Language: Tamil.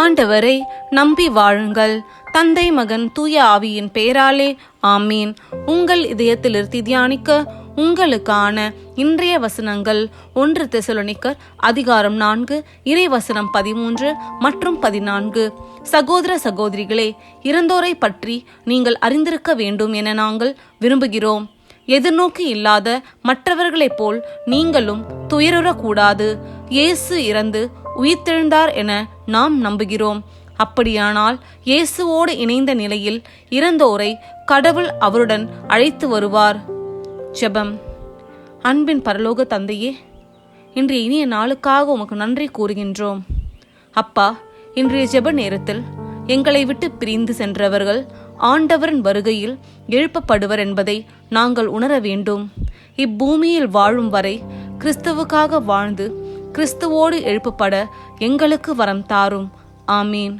ஆண்டவரை நம்பி வாழுங்கள். தந்தை, மகன், தூய ஆவியின் பெயராலே ஆமீன். உங்கள் இதயத்திலிருந்து தியானிக்க உங்களுக்கான இன்றைய வசனங்கள் 1 தெசலோனிக்கர் அதிகாரம் 4 இறைவசனம் 13 மற்றும் 14. சகோதர சகோதரிகளே, இறந்தோரை பற்றி நீங்கள் அறிந்திருக்க வேண்டும் என நாங்கள் விரும்புகிறோம். எதிர்நோக்கி இல்லாத மற்றவர்களைப் போல் நீங்களும் துயருறக்கூடாது. இயேசு இறந்து உயிர்த்தெழுந்தார் என நாம் நம்புகிறோம். அப்படியானால் இயேசுவோடு இணைந்த நிலையில் இறந்தோரை கடவுள் அவருடன் அழைத்து வருவார். ஜெபம். அன்பின் பரலோக தந்தையே, இன்றைய இனிய நாளுக்காக உமக்கு நன்றி கூறுகின்றோம். அப்பா, இன்றைய ஜெப நேரத்தில் எங்களை விட்டு பிரிந்து சென்றவர்கள் ஆண்டவரின் வருகையில் எழுப்பப்படுவர் என்பதை நாங்கள் உணர வேண்டும். இப்பூமியில் வாழும் வரை கிறிஸ்துவுக்காக வாழ்ந்து கிறிஸ்துவோடு எழுப்பப்பட எங்களுக்கு வரம் தாரும். ஆமீன்.